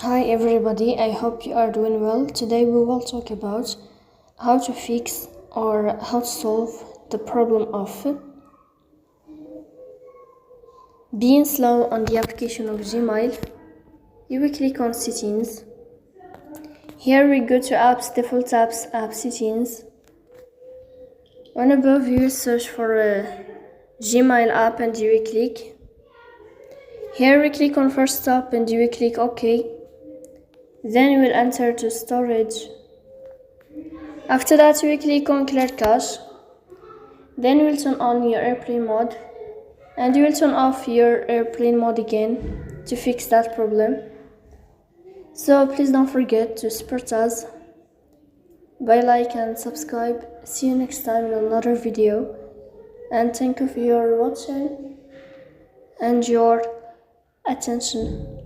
Hi everybody, I hope you are doing well. Today we will talk about how to fix or how to solve the problem of being slow on the application of Gmail. You will click on settings. Here we go to apps, default apps, app settings. On above you will search for a Gmail app and you will click. Here we click on first stop and you will click OK. Then you will enter to storage. After that you will click on clear cache. Then you will turn on your airplane mode and you will turn off your airplane mode again to fix that problem. So please don't forget to support us by like and subscribe. See you next time in another video, and thank you for your watching and your attention.